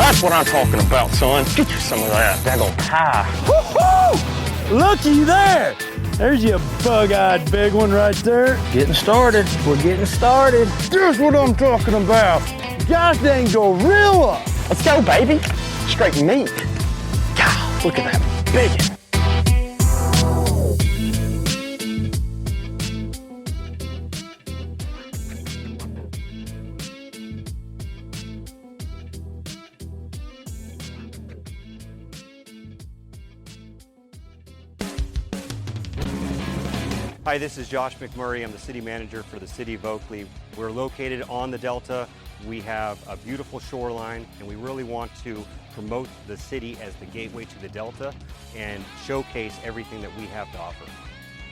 That's what I'm talking about, son. Get you some of that daggone pie. Woo-hoo! Looky there. There's your bug-eyed big one right there. Getting started. We're getting started. Here's what I'm talking about. Gosh dang gorilla. Let's go, baby. Straight meat. God, look at that biggin. Hi, this is Josh McMurray. I'm the city manager for the city of Oakley. We're located on the Delta. We have a beautiful shoreline, and we really want to promote the city as the gateway to the Delta and showcase everything that we have to offer.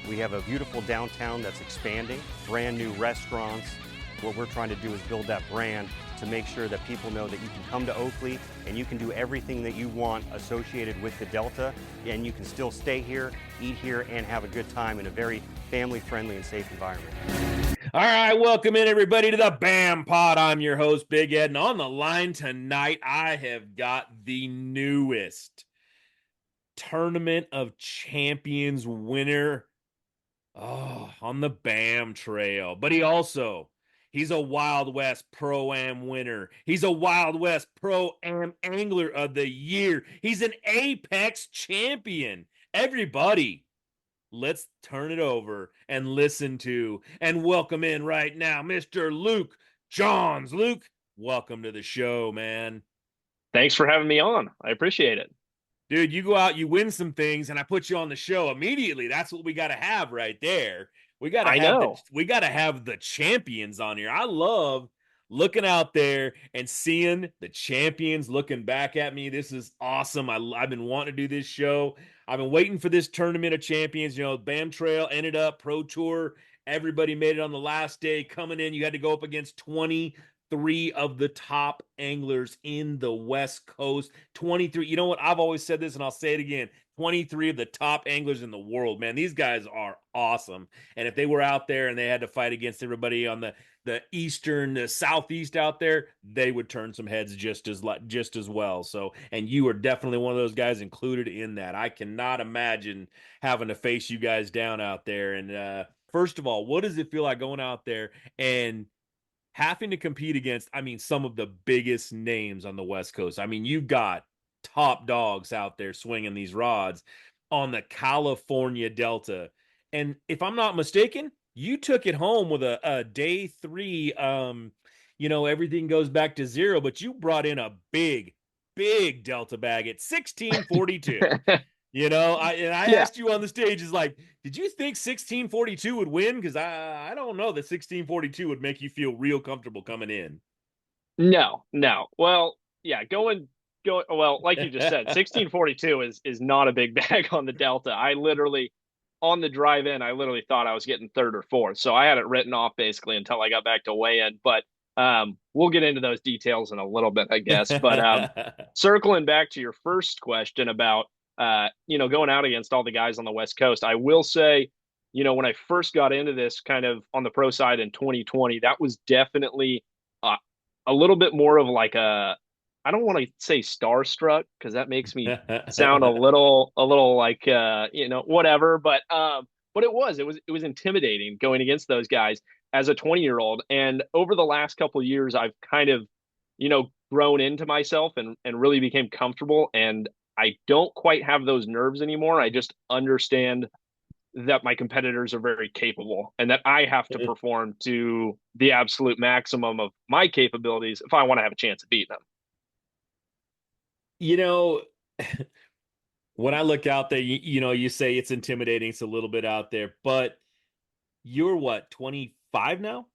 We have a beautiful downtown that's expanding, brand new restaurants. What we're trying to do is build that brand to make sure that people know that you can come to Oakley and you can do everything that you want associated with the Delta, and you can still stay here, eat here, and have a good time in a very family-friendly and safe environment. All right, welcome in everybody to the BAM Pod. I'm your host, Big Ed, and on the line tonight, I have got the newest Tournament of Champions winner on the BAM Trail. But he's a Wild West Pro-Am winner. He's a Wild West Pro-Am Angler of the Year. He's an Apex champion. Everybody, let's turn it over and listen to and welcome in right now, Mr. Luke Johns. Luke, welcome to the show, man. Thanks for having me on. I appreciate it. Dude, you go out, you win some things, and I put you on the show immediately. That's what we got to have right there. We got to have the champions on here. I love looking out there and seeing the champions looking back at me. This is awesome. I've been wanting to do this show. I've been waiting for this Tournament of Champions. You know, BAM Trail ended up Pro Tour. Everybody made it on the last day. Coming in, you had to go up against 23 of the top anglers in the West Coast. 23. You know what? I've always said this, and I'll say it again. 23 of the top anglers in the world, man. These guys are awesome. And if they were out there and they had to fight against everybody on the eastern, the southeast out there, they would turn some heads just as well. So, and you are definitely one of those guys included in that. I cannot imagine having to face you guys down out there. And first of all, what does it feel like going out there and having to compete against, some of the biggest names on the West Coast? You've got top dogs out there swinging these rods on the California Delta. And if I'm not mistaken, you took it home with a day 3. Everything goes back to 0, but you brought in a big Delta bag at 1642. I asked you on the stage, is like, did you think 1642 would win? Because I don't know that 1642 would make you feel real comfortable coming in. No. Well, yeah, well, like you just said, 1642 is not a big bag on the Delta. On the drive in, I literally thought I was getting 3rd or 4th. So I had it written off basically until I got back to weigh in. But we'll get into those details in a little bit, I guess. But circling back to your first question about, going out against all the guys on the West Coast, I will say, when I first got into this kind of on the pro side in 2020, that was definitely a little bit more of like I don't want to say starstruck because that makes me sound a little like whatever, but it was intimidating going against those guys as a 20-year-old. And over the last couple of years, I've kind of grown into myself and really became comfortable, and I don't quite have those nerves anymore. I just understand that my competitors are very capable and that I have to perform to the absolute maximum of my capabilities if I want to have a chance of beating them. When I look out there, you say it's intimidating. It's a little bit out there, but you're what, 25 now?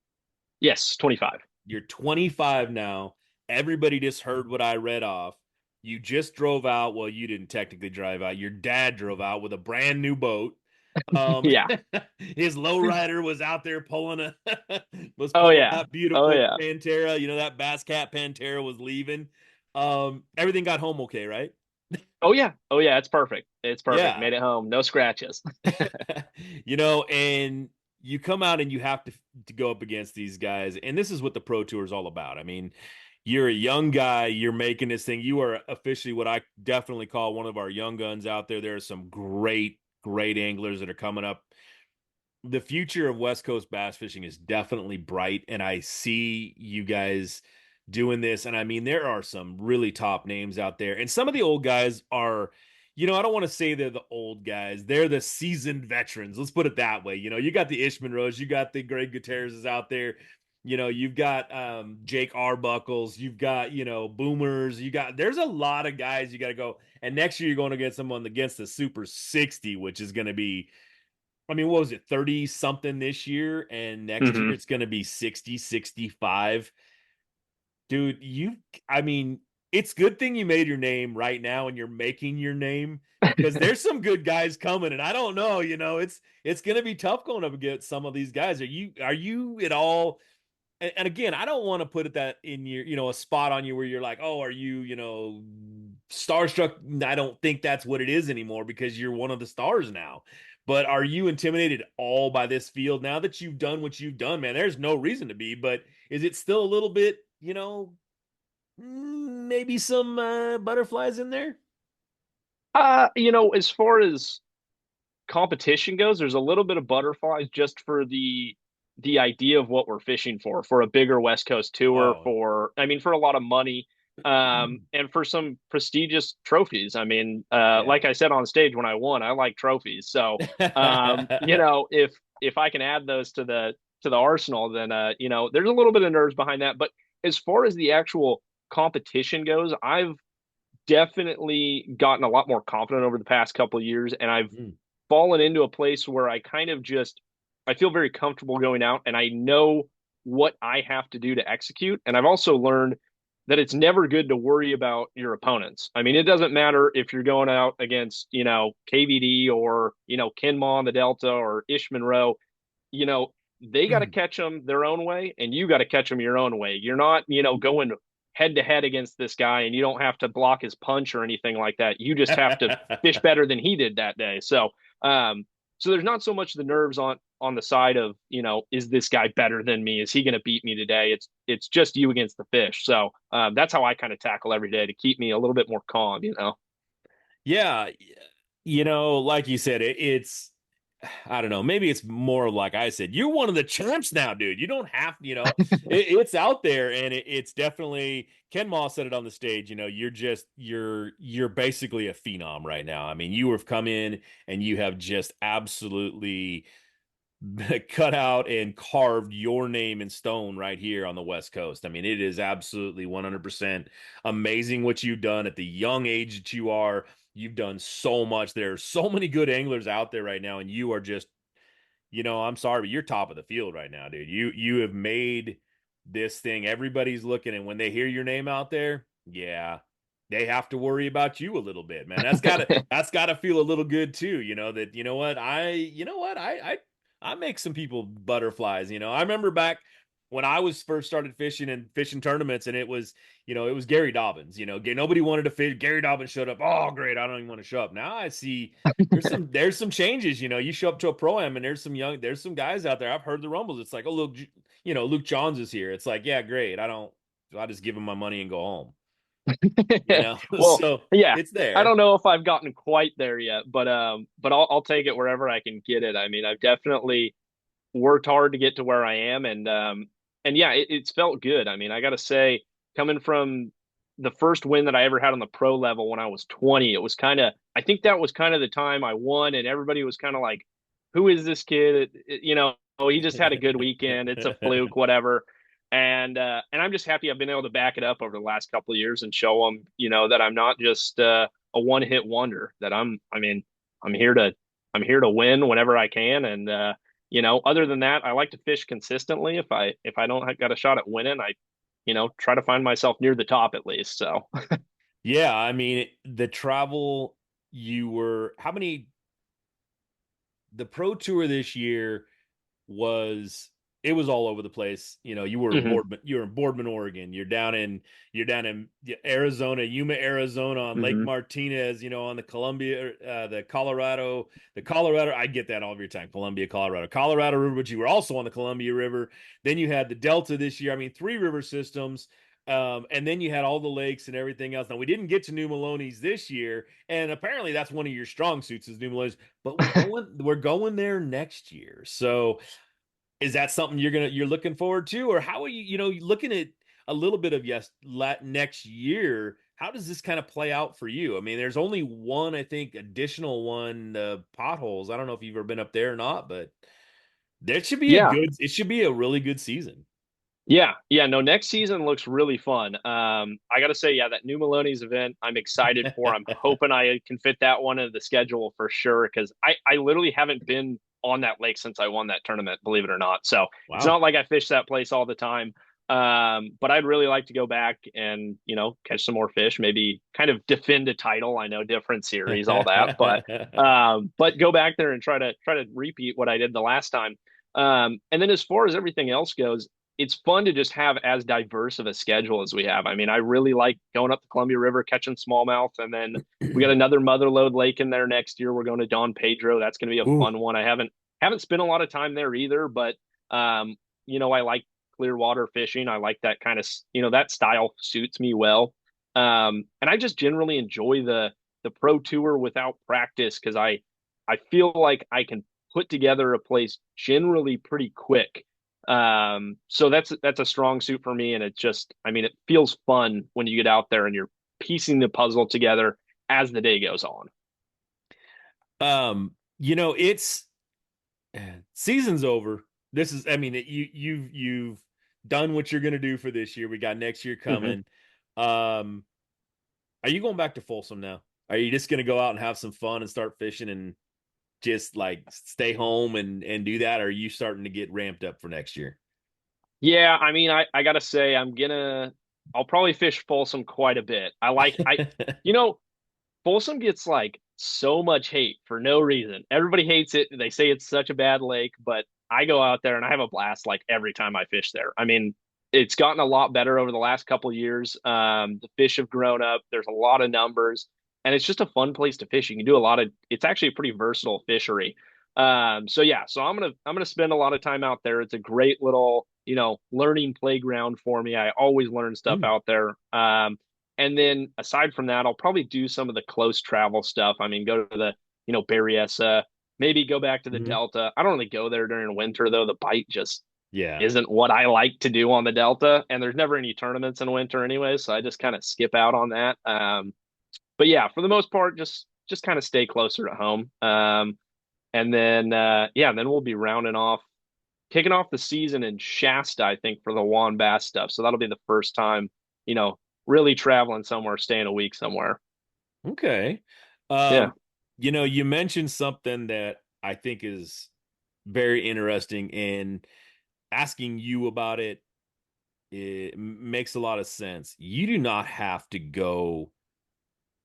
Yes, 25. You're 25 now. Everybody just heard what I read off. You just drove out. Well, you didn't technically drive out. Your dad drove out with a brand new boat. Yeah. His lowrider was out there pulling that beautiful Pantera. That Basscat Pantera was leaving. Everything got home okay, right? Oh yeah, it's perfect. Yeah. Made it home, no scratches. And you come out and you have to go up against these guys, and this is what the Pro Tour is all about. You're a young guy. You're making this thing. You are officially what I definitely call one of our young guns out there. There are some great, great anglers that are coming up. The future of West Coast bass fishing is definitely bright, and I see you guys doing this. And I mean, there are some really top names out there, and some of the old guys are, I don't want to say they're the old guys, they're the seasoned veterans. Let's put it that way. You got the Ishman Rose, you got the Greg Gutierrez out there. You've got Jake Arbuckles, you've got, Boomers, there's a lot of guys you got to go. And next year you're going to get someone against the Super 60, which is going to be, I mean, what was it, 30 something this year? And next year it's going to be 60, 65. Dude, I mean, it's good thing you made your name right now and you're making your name, because there's some good guys coming. And I don't know, it's going to be tough going up against some of these guys. Are you at all? And again, I don't want to put it that in your, a spot on you where you're like, oh, are you, starstruck? I don't think that's what it is anymore, because you're one of the stars now. But are you intimidated all by this field now that you've done what you've done, man? There's no reason to be, but is it still a little bit, maybe some butterflies in there? As far as competition goes, there's a little bit of butterflies just for the idea of what we're fishing for a bigger West Coast tour, Oh, for a lot of money, and for some prestigious trophies. I mean, yeah. like I said on stage when I won, I like trophies. So, if I can add those to the arsenal, then there's a little bit of nerves behind that. But as far as the actual competition goes, I've definitely gotten a lot more confident over the past couple of years, and I've Mm. fallen into a place where I kind of just I feel very comfortable going out, and I know what I have to do to execute. And I've also learned that it's never good to worry about your opponents. I mean, it doesn't matter if you're going out against, KVD or, Kinma on the Delta or Ishman Rowe, you know, they got to catch them their own way and you got to catch them your own way. You're not, going head to head against this guy and you don't have to block his punch or anything like that. You just have to fish better than he did that day. So there's not so much the nerves on the side of, is this guy better than me? Is he going to beat me today? It's just you against the fish. So that's how I kind of tackle every day to keep me a little bit more calm. Yeah, like you said, it's, I don't know, maybe it's more like I said, you're one of the champs now, dude. You don't have, it's out there, and it's definitely, Ken Moss said it on the stage, you're basically a phenom right now. I mean, you have come in and you have just absolutely cut out and carved your name in stone right here on the West Coast. I mean, it is absolutely 100% amazing what you've done at the young age that you are. You've done so much. There are so many good anglers out there right now, and you are just, I'm sorry, but you're top of the field right now, dude. You have made this thing. Everybody's looking, and when they hear your name out there, yeah, they have to worry about you a little bit, man. That's gotta feel a little good too. That I make some people butterflies. I remember back when I was first started fishing and fishing tournaments, and it was Gary Dobbins. Nobody wanted to fish. Gary Dobbins showed up. Oh, great! I don't even want to show up. Now I see there's some changes. You show up to a pro-am and there's some guys out there. I've heard the rumbles. It's like, oh, look, Luke Johns is here. It's like, yeah, great. I just give him my money and go home. Well, So yeah, it's I there. don't know if I've gotten quite there yet, but I'll take it wherever I can get it. I mean, I've definitely worked hard to get to where I am, and yeah, it's felt good. I mean, I got to say, coming from the first win that I ever had on the pro level when I was 20, it was I think that was kind of the time I won, and everybody was kind of like, "Who is this kid?" Oh, he just had a good weekend. It's a fluke, whatever. And I'm just happy I've been able to back it up over the last couple of years and show them, that I'm not just a one hit wonder. That I'm here to win whenever I can, and other than that, I like to fish consistently. If I don't got a shot at winning, I try to find myself near the top at least. So Yeah, I mean, the travel, how many, the pro tour this year was, it was all over the place. You were in hmm Boardman, Oregon. You're down in Arizona, Yuma, Arizona, on Lake hmm Martinez. On the Columbia, the Colorado. I get that all every time. Colorado River, but you were also on the Columbia River. Then you had the Delta this year. I mean, three river systems. And then you had all the lakes and everything else. Now we didn't get to New Maloney's this year, and apparently that's one of your strong suits is New Maloney's. But we're going there next year. So is that something you're looking forward to, or how are you looking at a little bit of next year? How does this kind of play out for you? I mean, there's only one, I think, additional one potholes. I don't know if you've ever been up there or not, but that should be Yeah. it should be a really good season. Yeah, yeah, no, next season looks really fun. I got to say, yeah, that New Maloney's event, I'm excited for. I'm hoping I can fit that one into the schedule for sure because I literally haven't been on that lake since I won that tournament, believe it or not. So it's Wow. not like I fish that place all the time. But I'd really like to go back and, catch some more fish, maybe kind of defend a title. I know different series, all that, but go back there and try to repeat what I did the last time. And then as far as everything else goes, it's fun to just have as diverse of a schedule as we have. I mean, I really like going up the Columbia River, catching smallmouth, and then we got another motherlode lake in there next year. We're going to Don Pedro. That's going to be a Ooh. fun one. I haven't spent a lot of time there either, but I like clear water fishing. I like that kind of, that style suits me well. And I just generally enjoy the pro tour without practice because I feel like I can put together a place generally pretty quick. So that's a strong suit for me, and it feels fun when you get out there and you're piecing the puzzle together as the day goes on. It's season's over. This is, I mean, you've done what you're gonna do for this year. We got next year Mm-hmm. coming. Are you going back to Folsom now? Are you just gonna go out and have some fun and start fishing and just like stay home and do that? Or are you starting to get ramped up for next year? Yeah, I mean, I gotta say, I'll probably fish Folsom quite a bit. You know, Folsom gets like so much hate for no reason. Everybody hates it. They say it's such a bad lake, but I go out there and I have a blast like every time I fish there. I mean, it's gotten a lot better over the last couple of years. The fish have grown up. There's a lot of numbers, and it's just a fun place to fish. You can do a lot of. It's actually a pretty versatile fishery. So yeah, so I'm gonna spend a lot of time out there. It's a great little learning playground for me. I always learn stuff Mm. out there. And then aside from that, I'll probably do some of the close travel stuff. I mean, go to the, Berryessa, maybe go back to the Mhm. Delta. I don't really go there during winter though. The bite just Yeah. isn't what I like to do on the Delta. And there's never any tournaments in winter anyway. So I just kind of skip out on that. But yeah, for the most part, just kind of stay closer to home. And then, then we'll be kicking off the season in Shasta, I think, for the Juan Bass stuff. So that'll be the first time, really traveling somewhere, staying a week somewhere. Okay. Yeah. Um, you mentioned something that I think is very interesting, and asking you about it makes a lot of sense. You do not have to go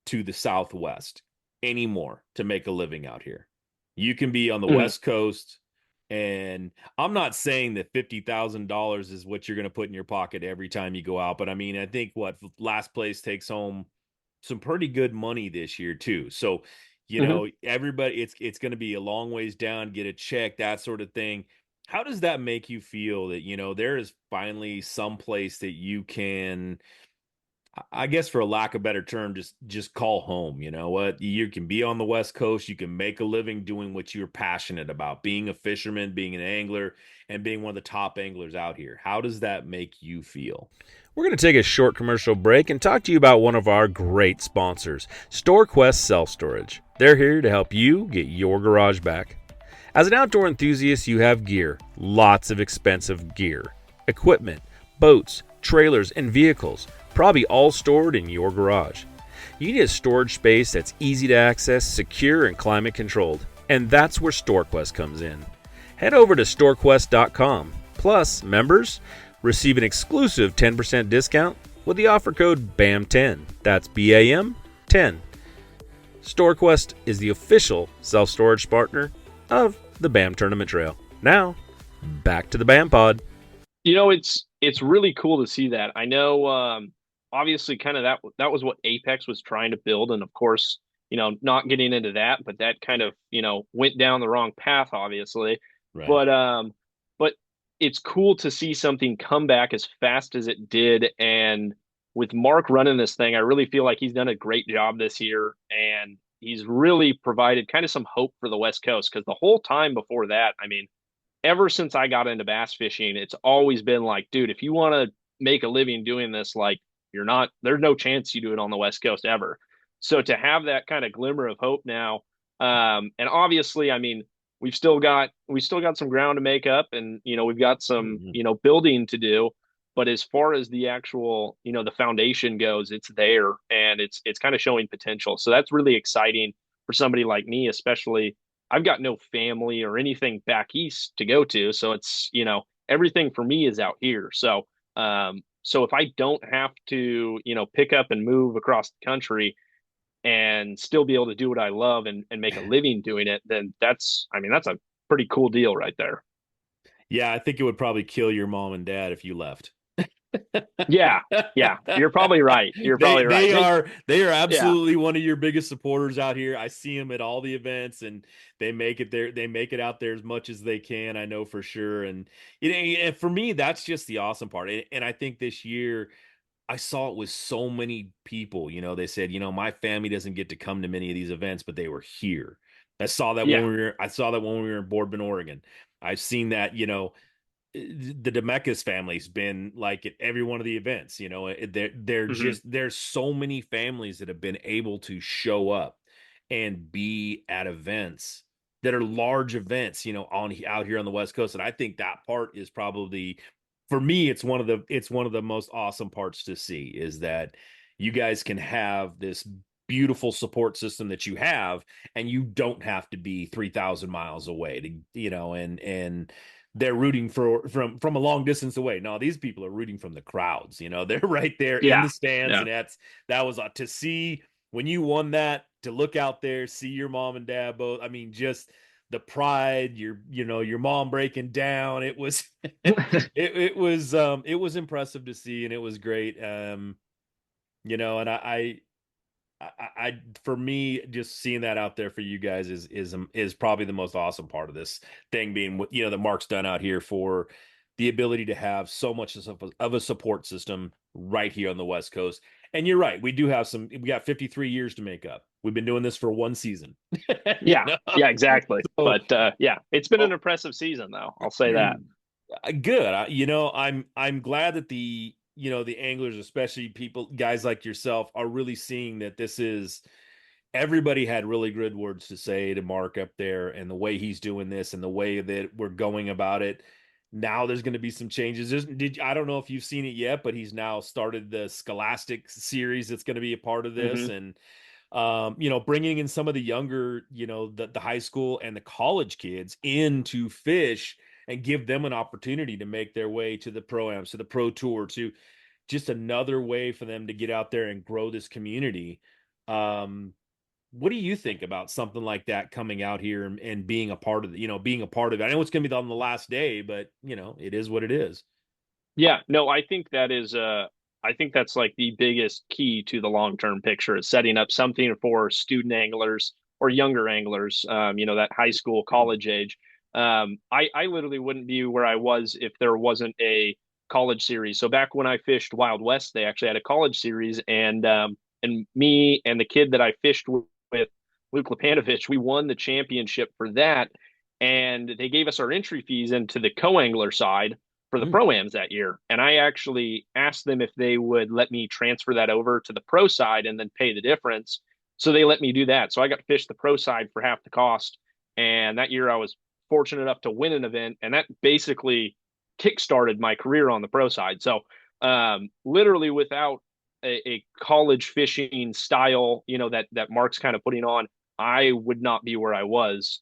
to the Southwest anymore to make a living out here. You can be on the Mhm. West Coast, and I'm not saying that $50,000 is what you're going to put in your pocket every time you go out, but I mean, I think what last place takes home some pretty good money this year too. So, Mhm. everybody, it's going to be a long ways down, get a check, that sort of thing. How does that make you feel that, there is finally some place that you can, I guess for a lack of better term, just call home? You know what? You can be on the West Coast, you can make a living doing what you're passionate about, being a fisherman, being an angler, and being one of the top anglers out here. How does that make you feel? We're going to take a short commercial break and talk to you about one of our great sponsors, StoreQuest Self Storage. They're here to help you get your garage back. As an outdoor enthusiast, you have gear, lots of expensive gear, equipment, boats, trailers, and vehicles, probably all stored in your garage. You need a storage space that's easy to access, secure, and climate controlled. And that's where StoreQuest comes in. Head over to storequest.com. Plus, members receive an exclusive 10% discount with the offer code BAM10. That's BAM 10. StoreQuest is the official self-storage partner of the BAM Tournament Trail. Now, back to the BAM Pod. It's really cool to see that. I know, obviously, kind of that was what Apex was trying to build, and of course, not getting into that, but that kind of went down the wrong path, obviously. Right. But it's cool to see something come back as fast as it did. And with Mark running this thing, I really feel like he's done a great job this year. And he's really provided kind of some hope for the West Coast because the whole time before that, I mean, ever since I got into bass fishing, it's always been like, dude, if you want to make a living doing this, like you're not, there's no chance you do it on the West Coast ever. So to have that kind of glimmer of hope now, and obviously, I mean, we still got some ground to make up, and we've got some Mhm. building to do. But as far as the actual the foundation goes, it's there and it's kind of showing potential. So that's really exciting for somebody like me, especially I've got no family or anything back east to go to. So it's, everything for me is out here. So if I don't have to, pick up and move across the country and still be able to do what I love and make a living doing it, then I mean, that's a pretty cool deal right there. Yeah, I think it would probably kill your mom and dad if you left. Yeah. Yeah. You're probably right. You're they probably right. they are they are Yeah. absolutely one of your biggest supporters out here. I see them at all the events, and they make it there. They make it out there as much as they can. I know for sure. And for me, that's just the awesome part. And I think this year I saw it with so many people. They said, my family doesn't get to come to many of these events, but they were here. Yeah. I saw that when we were in Boardman, Oregon. I've seen that, the Demekis family's been like at every one of the events. They're Hmm. just there's so many families that have been able to show up and be at events that are large events, on out here on the West Coast. And I think that part is probably for me, it's one of the most awesome parts to see is that you guys can have this beautiful support system that you have, and you don't have to be 3,000 miles away to, and they're rooting from a long distance away. No, these people are rooting from the crowds. They're right there in Yeah. the stands, Yeah. and that was to see when you won that. To look out there, see your mom and dad both. I mean, just the pride. Your mom breaking down. It was it was impressive to see, and it was great. And I for me, just seeing that out there for you guys is probably the most awesome part of this thing being what that Mark's done out here for the ability to have so much of a support system right here on the West Coast. And you're right, we we got 53 years to make up. We've been doing this for one season. you Yeah. know? Yeah, exactly. So, But yeah, it's been an oh, impressive season though. I'll say that. good. I'm glad that the anglers, especially people guys like yourself, are really seeing that this is everybody had really good words to say to Mark up there, and the way he's doing this and the way that we're going about it. Now there's going to be some changes. I don't know if you've seen it yet, but he's now started the Scholastic series that's going to be a part of this, Hmm. and bringing in some of the younger, the high school and the college kids in to fish and give them an opportunity to make their way to the pro-ams, to the pro tour, to just another way for them to get out there and grow this community. Um, what do you think about something like that coming out here and being a part of being a part of it? I know it's going to be on the last day, but it is what it is. Yeah, no, I think that's like the biggest key to the long-term picture is setting up something for student anglers or younger anglers, that high school, college age. I literally wouldn't be where I was if there wasn't a college series. So back when I fished Wild West, they actually had a college series, and me and the kid that I fished with, Luke Lepanovich, we won the championship for that, and they gave us our entry fees into the co-angler side for the Mm. pro-ams that year. And I actually asked them if they would let me transfer that over to the pro side and then pay the difference. So they let me do that. So I got to fish the pro side for half the cost. And that year I was fortunate enough to win an event. And that basically kickstarted my career on the pro side. So literally without a college fishing style, that Mark's kind of putting on, I would not be where I was.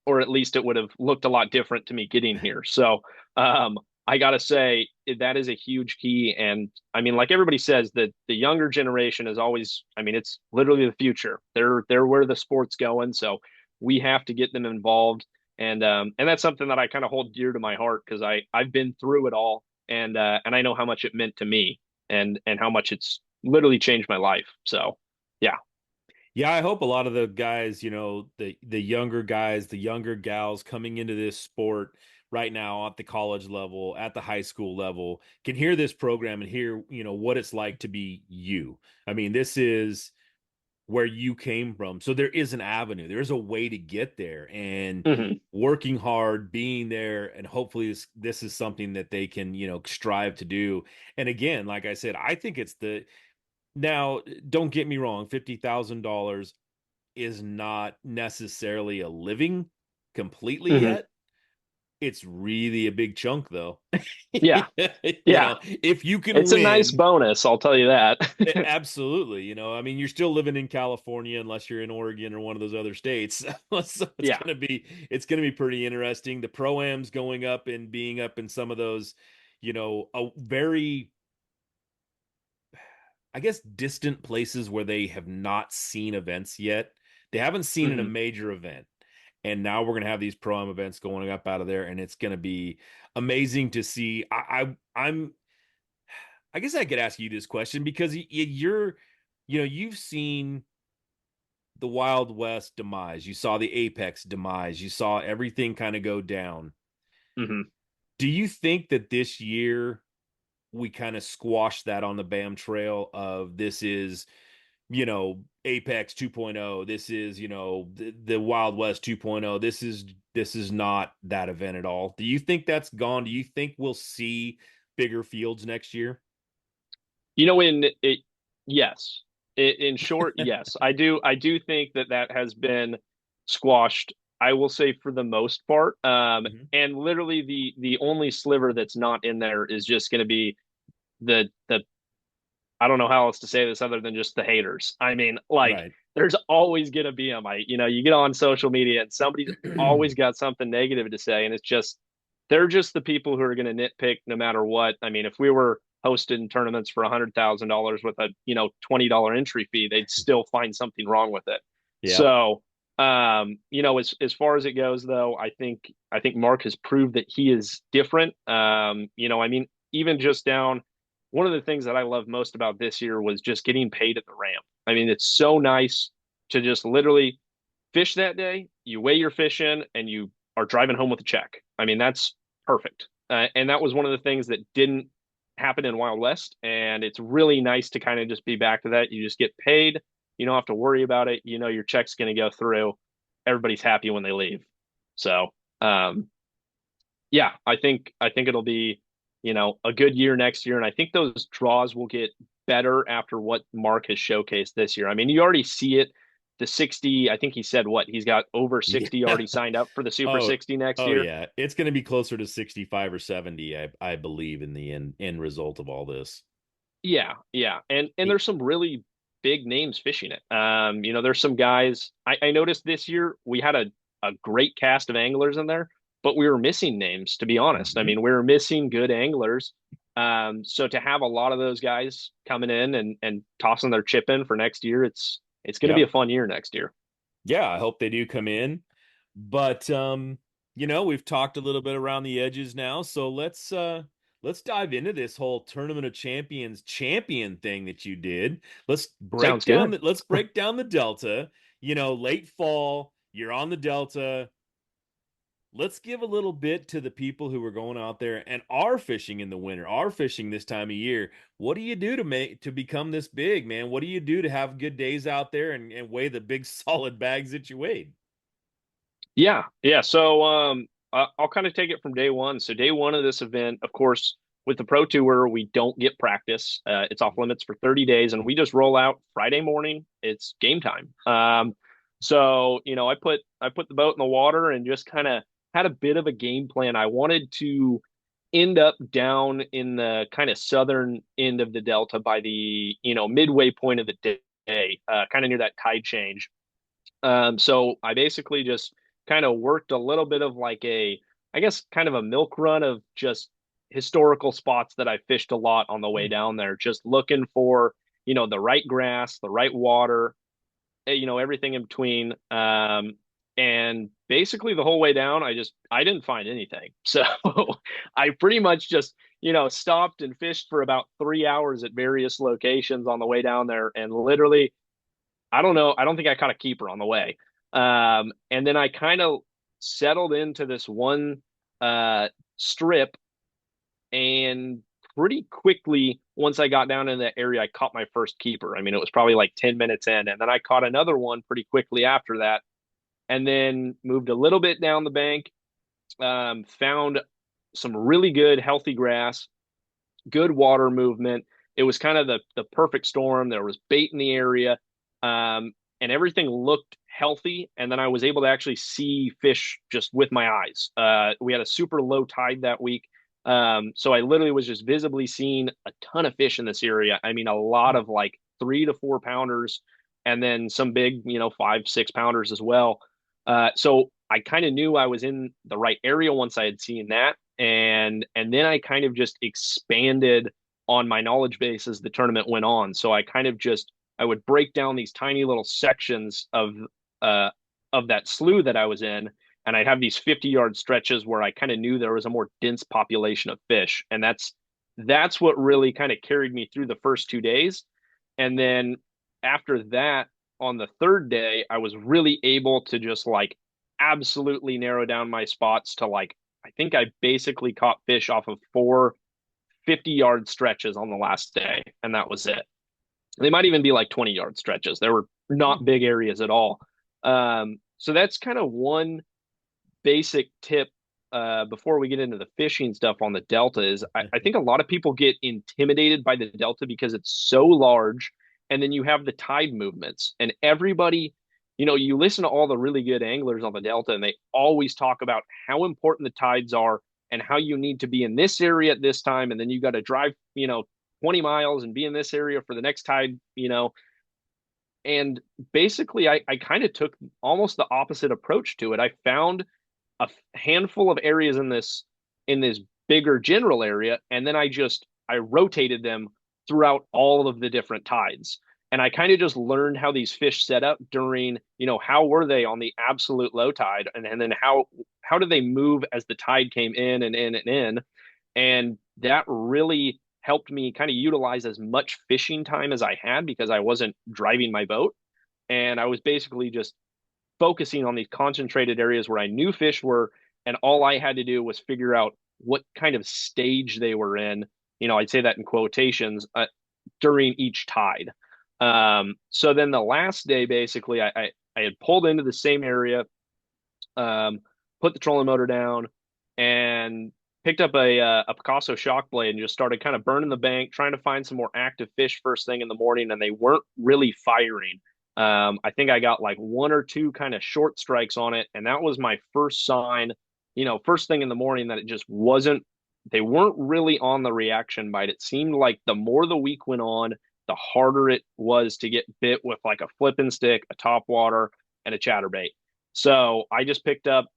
Or at least it would have looked a lot different to me getting here. So I gotta say that is a huge key. And I mean, like everybody says, that the younger generation is always, I mean, it's literally the future. They're where the sport's going. So we have to get them involved. And that's something that I kind of hold dear to my heart because I've been through it all and I know how much it meant to me and how much it's literally changed my life. So yeah. Yeah, I hope a lot of the guys, the younger guys, the younger gals coming into this sport right now at the college level, at the high school level, can hear this program and hear, what it's like to be you. I mean, this is where you came from. So there is an avenue, there is a way to get there, and Hmm. working hard, being there, and hopefully this is something that they can, strive to do. And again, like I said, I think it's now, don't get me wrong, $50,000 is not necessarily a living completely Hmm. yet. It's really a big chunk though. Yeah. Yeah. If you can It's a nice win, bonus, I'll tell you that. absolutely. I mean, you're still living in California unless you're in Oregon or one of those other states. So Yeah. it's gonna be pretty interesting. The pro-ams going up and being up in some of those, a very, I guess, distant places where they have not seen events yet. They haven't seen in a Hmm. major event. And now we're going to have these pro-am events going up out of there, and it's going to be amazing to see. I guess I could ask you this question because you've seen the Wild West demise. You saw the Apex demise. You saw everything kind of go down. Hmm. Do you think that this year we kind of squashed that on the BAM trail of this is, Apex 2.0, this is, the Wild West 2.0, this is not that event at all? Do you think that's gone? Do you think we'll see bigger fields next year? In it, yes. In short, yes. I do think that has been squashed. I will say for the most part. Mhm. And literally the only sliver that's not in there is just going to be the I don't know how else to say this other than just the haters. I mean, like Right. there's always going to be them. You get on social media and somebody's always got something negative to say, and it's just they're just the people who are going to nitpick no matter what. I mean, if we were hosting tournaments for $100,000 with a $20 entry fee, they'd still find something wrong with it. Yep. So, as far as it goes, though, I think Mark has proved that he is different. I mean, even just down one of the things that I love most about this year was just getting paid at the ramp. I mean, it's so nice to just literally fish that day. You weigh your fish in and you are driving home with a check. I mean, that's perfect. And that was one of the things that didn't happen in Wild West. And it's really nice to kind of just be back to that. You just get paid. You don't have to worry about it. You know, your check's going to go through. Everybody's happy when they leave. So, yeah, I think it'll be, a good year next year. And I think those draws will get better after what Mark has showcased this year. I mean, you already see it. The 60, I think he said what he's got over 60 Yeah. already signed up for the Super Oh, 60 next oh year. yeah. It's going to be closer to 65 or 70, I believe, in the end result of all this. Yeah, yeah. And there's some really big names fishing it. There's some guys I noticed this year we had a great cast of anglers in there, but we were missing names, to be honest. I Mhm. mean, we were missing good anglers. So to have a lot of those guys coming in and tossing their chip in for next year, it's gonna be a Yep. fun year next year. Yeah, I hope they do come in. But we've talked a little bit around the edges now, so let's dive into this whole Tournament of Champions champion thing that you did. Sounds good. Let's break down the Delta. Late fall, you're on the Delta. Let's give a little bit to the people who are going out there and are fishing in the winter, are fishing this time of year. What do you do to become this big, man? What do you do to have good days out there and weigh the big solid bags that you weighed? Yeah, yeah. So I'll kind of take it from day one. So day one of this event, of course, with the Pro Tour, we don't get practice. It's off limits for 30 days, and we just roll out Friday morning. It's game time. So I put the boat in the water and just kind of had a bit of a game plan. I wanted to end up down in the kind of southern end of the Delta by the midway point of the day, kind of near that tide change. So I basically just kind of worked a little bit of like I guess, kind of a milk run of just historical spots that I fished a lot on the way down there, just looking for, the right grass, the right water, everything in between. And basically the whole way down, I didn't find anything. So I pretty much just, stopped and fished for about 3 hours at various locations on the way down there. And literally, I don't know. I don't think I caught a keeper on the way. And then I kind of settled into this one strip, and pretty quickly, once I got down in that area, I caught my first keeper. I mean, it was probably like 10 minutes in, and then I caught another one pretty quickly after that, and then moved a little bit down the bank, found some really good, healthy grass, good water movement. It was kind of the perfect storm. There was bait in the area, and everything looked healthy. And then I was able to actually see fish just with my eyes. We had a super low tide that week. So I literally was just visibly seeing a ton of fish in this area. I mean, a lot of like 3 to 4 pounders, and then some big, 5, 6 pounders as well. So I kind of knew I was in the right area once I had seen that. And then I kind of just expanded on my knowledge base as the tournament went on. So I kind of just I would break down these tiny little sections uh of that slough that I was in, and I'd have these 50-yard stretches where I kind of knew there was a more dense population of fish. And that's what really kind of carried me through the first 2 days. And then after that, on the third day, I was really able to just like absolutely narrow down my spots to like, I think I basically caught fish off of 4 50-yard stretches on the last day, and that was it. They might even be like 20-yard stretches. There were not big areas at all. So that's kind of one basic tip before we get into the fishing stuff on the Delta is I think a lot of people get intimidated by the Delta because it's so large, and then you have the tide movements, and everybody, you listen to all the really good anglers on the Delta, and they always talk about how important the tides are and how you need to be in this area at this time, and then you got to drive, 20 miles and be in this area for the next tide, and basically I kind of took almost the opposite approach to it. I found a handful of areas in this bigger general area, and then I rotated them throughout all of the different tides. And I kind of just learned how these fish set up during, how were they on the absolute low tide, and then how do they move as the tide came in and in and in. And that really helped me kind of utilize as much fishing time as I had because I wasn't driving my boat. And I was basically just focusing on these concentrated areas where I knew fish were, and all I had to do was figure out what kind of stage they were in. I'd say that in quotations during each tide. So then the last day, basically, I had pulled into the same area, put the trolling motor down, and picked up a Picasso shock blade and just started kind of burning the bank, trying to find some more active fish first thing in the morning, and they weren't really firing. I think I got like 1 or 2 kind of short strikes on it, and that was my first sign, first thing in the morning that it just wasn't, they weren't really on the reaction bite. It seemed like the more the week went on, the harder it was to get bit with like a flipping stick, a top water, and a chatterbait. So I just picked up,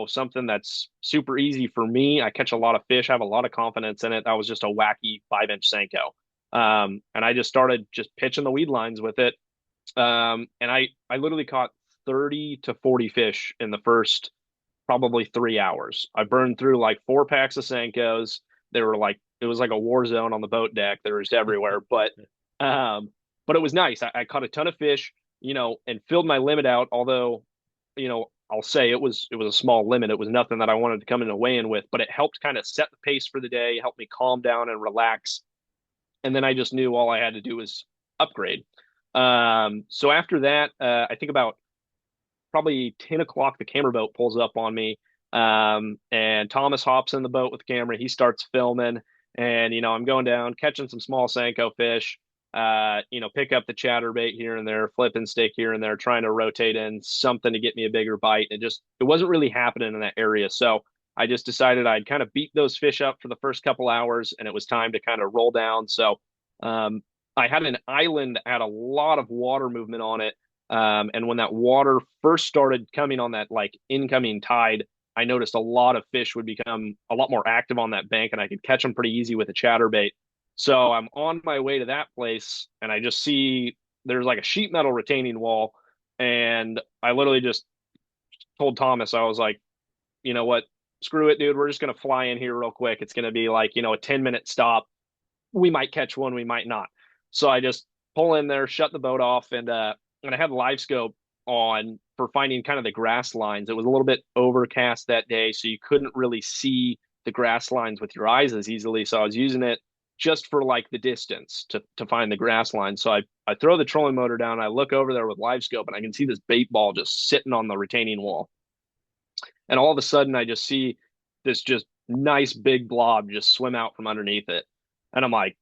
something that's super easy for me. I catch a lot of fish, I have a lot of confidence in it. That was just a wacky 5-inch Senko. And I just started just pitching the weed lines with it. And I literally caught 30 to 40 fish in the first probably 3 hours. I burned through like 4 packs of Senkos. They were like, it was like a war zone on the boat deck. They were just everywhere. But it was nice. I caught a ton of fish, and filled my limit out. Although, I'll say it was a small limit. It was nothing that I wanted to come in a weigh-in with, but it helped kind of set the pace for the day, helped me calm down and relax. And then I just knew all I had to do was upgrade. So after that, I think about probably 10 o'clock, the camera boat pulls up on me. And Thomas hops in the boat with the camera. He starts filming, and, I'm going down, catching some small Senko fish, pick up the chatterbait here and there, flipping stick here and there, trying to rotate in something to get me a bigger bite. It wasn't really happening in that area. So I just decided I'd kind of beat those fish up for the first couple hours, and it was time to kind of roll down. So, I had an island that had a lot of water movement on it. And when that water first started coming on that like incoming tide, I noticed a lot of fish would become a lot more active on that bank, and I could catch them pretty easy with a chatterbait. So I'm on my way to that place, and I just see there's like a sheet metal retaining wall. And I literally just told Thomas, I was like, you know what? Screw it, dude. We're just going to fly in here real quick. It's going to be like, a 10-minute stop. We might catch one, we might not. So I just pull in there, shut the boat off, and I had live scope on for finding kind of the grass lines. It was a little bit overcast that day, so you couldn't really see the grass lines with your eyes as easily. So I was using it just for like the distance to find the grass line. So I throw the trolling motor down. I look over there with live scope, and I can see this bait ball just sitting on the retaining wall. And all of a sudden, I just see this just nice big blob just swim out from underneath it. And I'm like,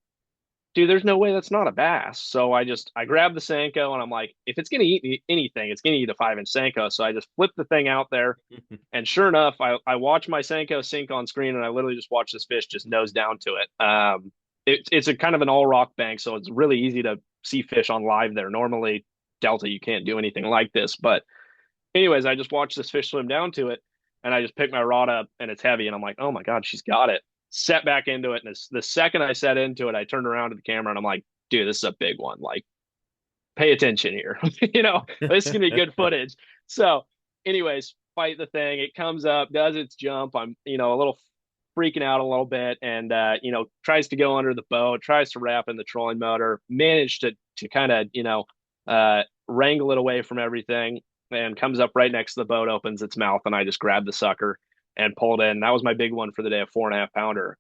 dude, there's no way that's not a bass. So I grab the Senko, and I'm like, if it's going to eat anything, it's going to eat a 5-inch Senko. So I just flip the thing out there. And sure enough, I watch my Senko sink on screen, and I literally just watch this fish just nose down to it. It's a kind of an all rock bank, so it's really easy to see fish on live there. Normally, Delta, you can't do anything like this. But anyways, I just watch this fish swim down to it, and I just pick my rod up, and it's heavy, and I'm like, oh my God, she's got it. Set back into it, and the second I set into it, I turned around to the camera, and I'm like, dude, this is a big one. Like, pay attention here. This is gonna be good footage. So anyways, fight the thing. It comes up, does its jump. I'm, a little freaking out a little bit, and tries to go under the boat, tries to wrap in the trolling motor, managed to kind of wrangle it away from everything, and comes up right next to the boat, opens its mouth, and I just grab the sucker and pulled in. That was my big one for the day, a 4.5 pounder.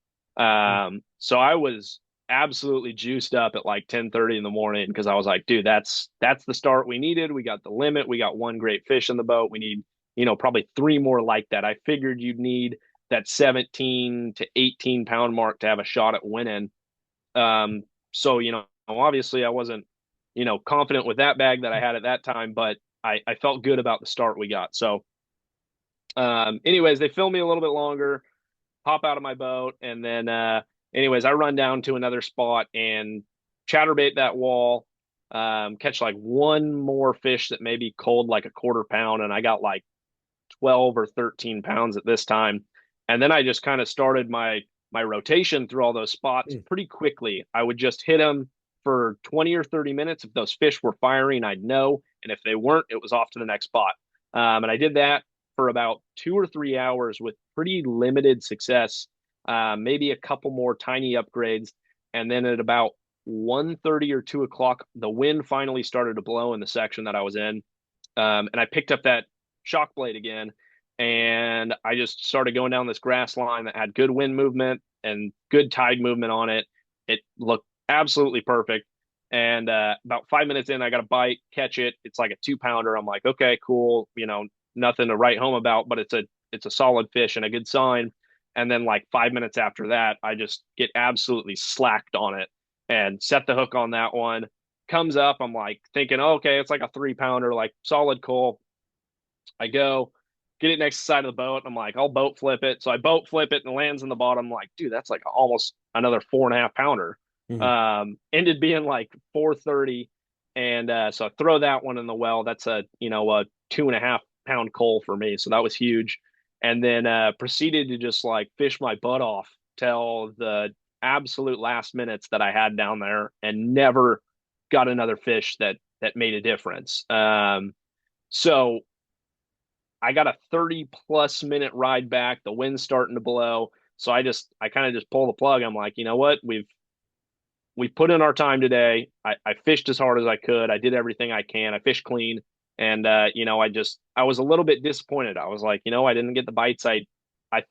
So I was absolutely juiced up at like 10:30 in the morning, because I was like, dude, that's the start we needed. We got the limit. We got one great fish in the boat. We need, probably 3 more like that. I figured you'd need that 17 to 18 pound mark to have a shot at winning. So, obviously I wasn't, confident with that bag that I had at that time, but I felt good about the start we got. So, anyways, they film me a little bit longer, hop out of my boat. And then, anyways, I run down to another spot and chatterbait that wall, catch like one more fish that maybe cold like a 1/4 pound. And I got like 12 or 13 pounds at this time. And then I just kind of started my rotation through all those spots pretty quickly. I would just hit them for 20 or 30 minutes. If those fish were firing, I'd know. And if they weren't, it was off to the next spot. And I did that for about 2 or 3 hours with pretty limited success, maybe a couple more tiny upgrades. And then at about 1:30 or 2 o'clock, the wind finally started to blow in the section that I was in. And I picked up that shock blade again, and I just started going down this grass line that had good wind movement and good tide movement on it. It looked absolutely perfect. And about 5 minutes in, I got a bite, catch it. It's like a 2 pounder. I'm like, okay, cool. Nothing to write home about, but it's a solid fish and a good sign. And then like 5 minutes after that, I just get absolutely slacked on it and set the hook on that one. Comes up, I'm like thinking, oh, okay, it's like a 3 pounder, like solid coal. I go get it next to the side of the boat. I'm like, I'll boat flip it. So I boat flip it and it lands in the bottom. I'm like, dude, that's like almost another 4.5 pounder. Ended being like 430. And so I throw that one in the well. That's a 2.5 pound coal for me. So that was huge. And then proceeded to just like fish my butt off till the absolute last minutes that I had down there, and never got another fish that made a difference. So I got a 30+ minute ride back. The wind's starting to blow. So I kind of just pull the plug. I'm like, you know what? We put in our time today. I fished as hard as I could. I did everything I can. I fished clean. And, I was a little bit disappointed. I was like, I didn't get the bites I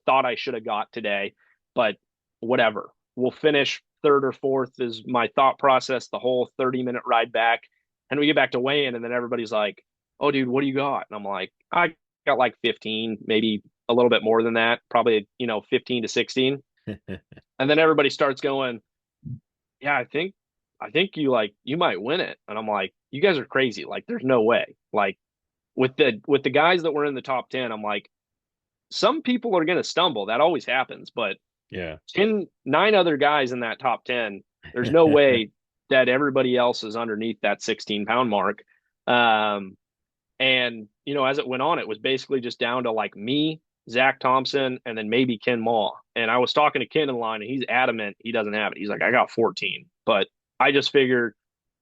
thought I should have got today, but whatever. We'll finish 3rd or 4th is my thought process, the whole 30-minute ride back. And we get back to weigh-in, and then everybody's like, oh, dude, what do you got? And I'm like, I got like 15, maybe a little bit more than that, probably, 15 to 16. And then everybody starts going, yeah, I think you might win it. And I'm like, you guys are crazy. Like, there's no way. Like, with the guys that were in the top 10, I'm like, some people are going to stumble. That always happens. But yeah, 9 other guys in that top 10, there's no way that everybody else is underneath that 16 pound mark. And, as it went on, it was basically just down to like me, Zach Thompson, and then maybe Ken Maw. And I was talking to Ken in line, and he's adamant he doesn't have it. He's like, I got 14. But I just figured,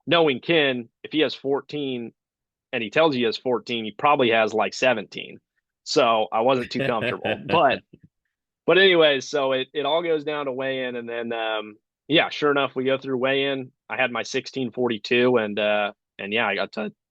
knowing Ken, if he has 14 and he tells you he has 14, he probably has like 17. So I wasn't too comfortable. But anyways, so it all goes down to weigh-in. And then, sure enough, we go through weigh-in. I had my 1642, and yeah, I got to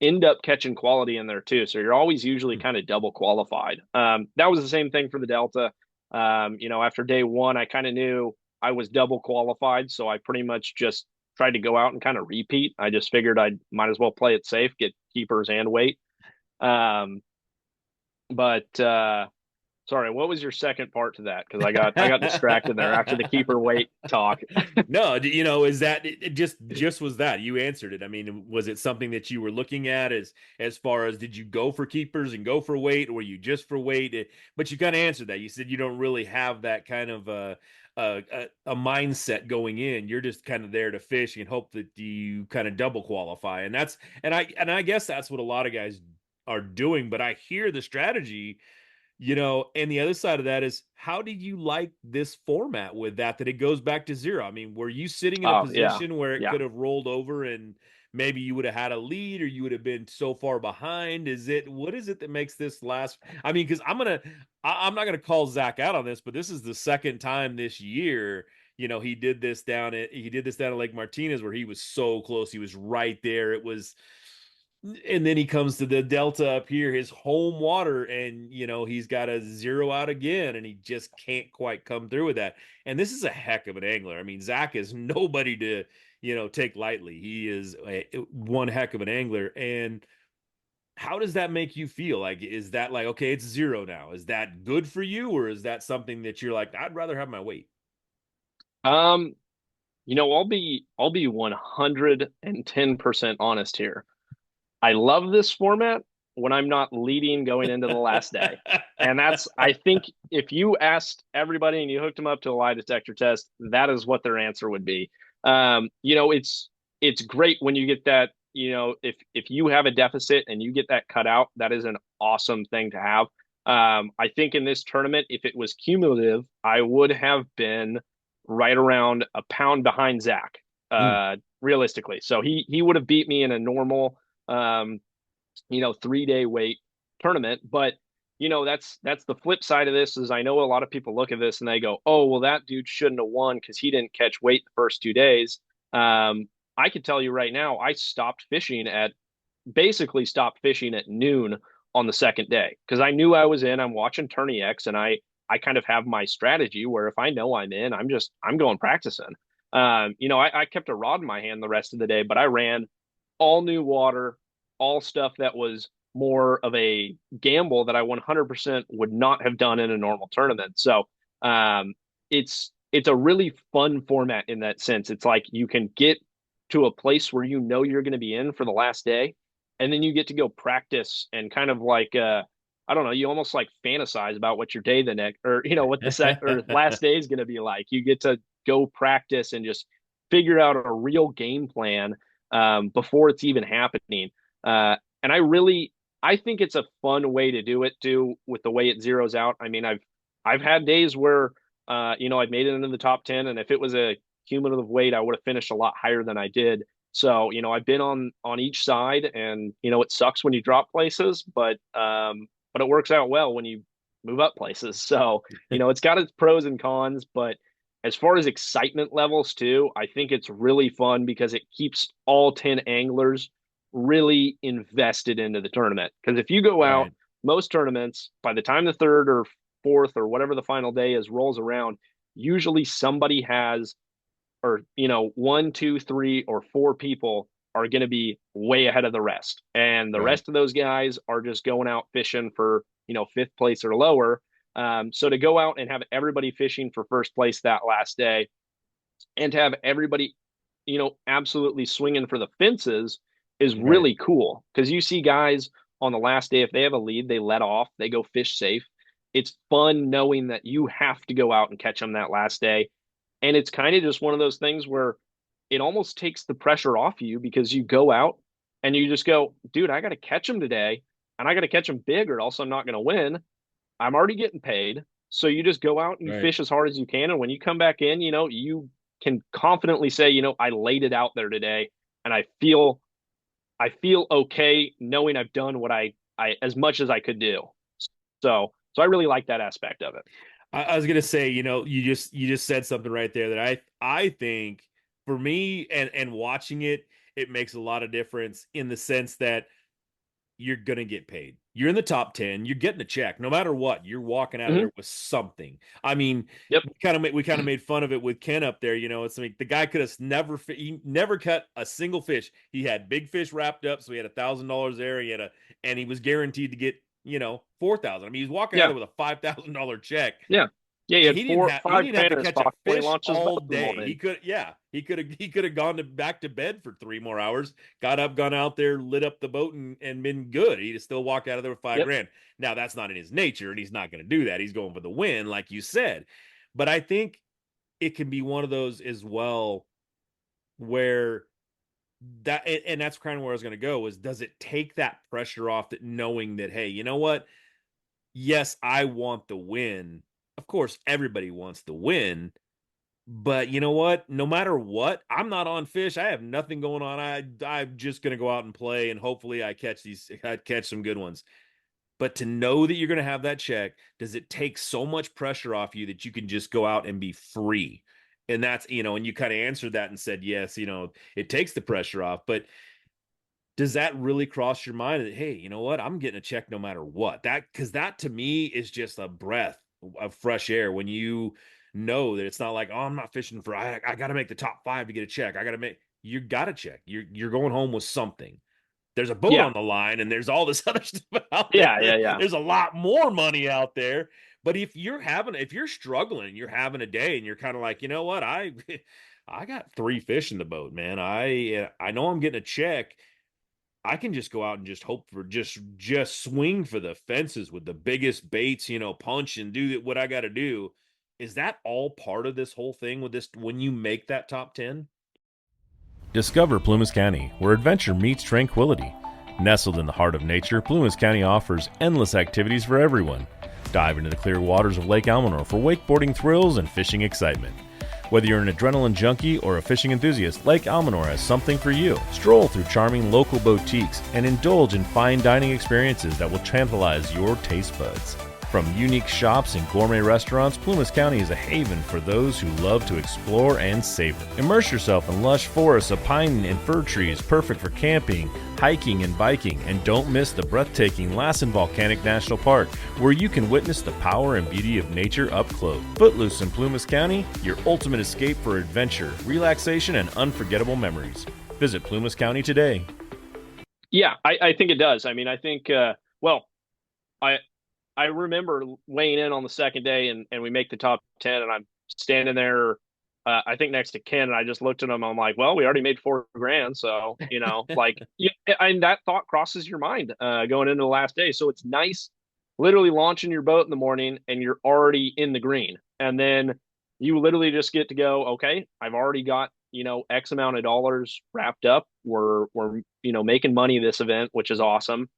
end up catching quality in there too. So you're always usually kind of double qualified. That was the same thing for the Delta. After day one, I kind of knew I was double qualified. So I pretty much just tried to go out and kind of repeat. I just figured I might as well play it safe, get keepers and weight. Um, but sorry, what was your second part to that? Because I got distracted there after the keeper weight talk. No, is that it just was that you answered it? I mean, was it something that you were looking at as far as did you go for keepers and go for weight, or were you just for weight? But you kind of answered that. You said you don't really have that kind of a mindset going in. You're just kind of there to fish and hope that you kind of double qualify, and I guess that's what a lot of guys are doing. But I hear the strategy. And the other side of that is how do you like this format with that it goes back to zero? I mean, were you sitting in a position where it could have rolled over and maybe you would have had a lead or you would have been so far behind? What is it that makes this last? I mean, because I'm not gonna call Zach out on this, but this is the second time this year. He did this down at Lake Martinez where he was so close. He was right there. And then he comes to the Delta up here, his home water, and he's got a zero out again, and he just can't quite come through with that. And this is a heck of an angler. I mean, Zach is nobody to take lightly. He is one heck of an angler. And how does that make you feel? Like, is that like, okay, it's zero now? Is that good for you, or is that something that you're like, I'd rather have my weight? I'll be 110% honest here. I love this format when I'm not leading going into the last day. And I think if you asked everybody and you hooked them up to a lie detector test, that is what their answer would be. It's great when you get that, if you have a deficit and you get that cut out, that is an awesome thing to have. I think in this tournament, if it was cumulative, I would have been right around a pound behind Zach, realistically. So he would have beat me in a normal 3-day weight tournament. But that's the flip side of this is I know a lot of people look at this and they go, oh, well, that dude shouldn't have won because he didn't catch weight the first 2 days. I could tell you right now, I basically stopped fishing at noon on the second day because I knew I was in. I'm watching Tourney X, and I kind of have my strategy where if I know I'm in, I'm going practicing. I kept a rod in my hand the rest of the day, but I ran all new water, all stuff that was more of a gamble that I 100% would not have done in a normal tournament. So it's a really fun format in that sense. It's like you can get to a place where you're going to be in for the last day, and then you get to go practice and kind of like I don't know, you almost like fantasize about what your day the next or what the set or last day is going to be like. You get to go practice and just figure out a real game plan before it's even happening. And I think it's a fun way to do it too, with the way it zeroes out. I mean, I've had days where, I've made it into the top 10, and if it was a cumulative weight, I would have finished a lot higher than I did. So, I've been on each side, and, it sucks when you drop places, but it works out well when you move up places. So, it's got its pros and cons, but as far as excitement levels too, I think it's really fun because it keeps all 10 anglers really invested into the tournament. Because if you go out, most tournaments, by the time the third or fourth or whatever the final day is rolls around, usually somebody has, or, 1, 2, 3, or 4 people are going to be way ahead of the rest. And the rest of those guys are just going out fishing for, 5th place or lower. So to go out and have everybody fishing for first place that last day and to have everybody, absolutely swinging for the fences is really cool. Because you see guys on the last day, if they have a lead, they let off, they go fish safe. It's fun knowing that you have to go out and catch them that last day. And it's kind of just one of those things where it almost takes the pressure off you because you go out and you just go, dude, I got to catch them today and I got to catch them big or else I'm not going to win. I'm already getting paid. So you just go out and you fish as hard as you can. And when you come back in, you can confidently say, I laid it out there today and I feel okay knowing I've done what I as much as I could do. So I really like that aspect of it. I was gonna say, you just said something right there that I think for me and watching it, it makes a lot of difference in the sense that you're going to get paid. You're in the top 10, you're getting a check. No matter what, you're walking out of Mm-hmm. there with something. I mean, Yep. we kind of made fun of it with Ken up there. You know, it's like the guy could have he never cut a single fish. He had big fish wrapped up, so he had $1,000 there. And he was guaranteed to get, you know, 4,000. I mean, he's walking out Yeah. there with a $5,000 check. Yeah. Yeah, he And had he didn't have to catch a pocket when he fish launched his all boat in the day. morning. He could have gone back to bed for 3 more hours, got up, gone out there, lit up the boat, and been good. He'd still walk out of there with $5,000. Now that's not in his nature, and he's not going to do that. He's going for the win, like you said. But I think it can be one of those as well, where that, and that's kind of where I was going to go, is does it take that pressure off, that knowing that, hey, you know what? Yes, I want the win. Of course, everybody wants the win, but you know what? No matter what, I'm not on fish. I have nothing going on. I'm just going to go out and play, and hopefully I catch some good ones. But to know that you're going to have that check, does it take so much pressure off you that you can just go out and be free? And that's, you know, and you kind of answered that and said, yes, you know, it takes the pressure off, but does that really cross your mind that, hey, you know what, I'm getting a check no matter what? Because that to me is just a breath of fresh air, when you know that it's not like, oh, I'm not fishing for, I got to make the top 5 to get a check. You got a check. You're going home with something. There's a boat on the line, and there's all this other stuff out there. Yeah. There's a lot more money out there. But if you're struggling, you're having a day, and you're kind of like, you know what, I got 3 fish in the boat, man. I know I'm getting a check. I can just go out and just hope for just swing for the fences with the biggest baits, you know, punch and do what I got to do. Is that all part of this whole thing with this, when you make that top 10? Discover Plumas County, where adventure meets tranquility. Nestled in the heart of nature, Plumas County offers endless activities for everyone. Dive into the clear waters of Lake Almanor for wakeboarding thrills and fishing excitement. Whether you're an adrenaline junkie or a fishing enthusiast, Lake Almanor has something for you. Stroll through charming local boutiques and indulge in fine dining experiences that will tantalize your taste buds. From unique shops and gourmet restaurants, Plumas County is a haven for those who love to explore and savor. Immerse yourself in lush forests of pine and fir trees, perfect for camping, hiking, and biking. And don't miss the breathtaking Lassen Volcanic National Park, where you can witness the power and beauty of nature up close. Footloose in Plumas County, your ultimate escape for adventure, relaxation, and unforgettable memories. Visit Plumas County today. Yeah, I think it does. I mean, I think, I remember weighing in on the second day, and we make the top 10, and I'm standing there, I think next to Ken, and I just looked at him. I'm like, well, we already made $4,000. So, you know, like, and that thought crosses your mind going into the last day. So it's nice literally launching your boat in the morning and you're already in the green. And then you literally just get to go, okay, I've already got, you know, X amount of dollars wrapped up. We're, you know, making money this event, which is awesome.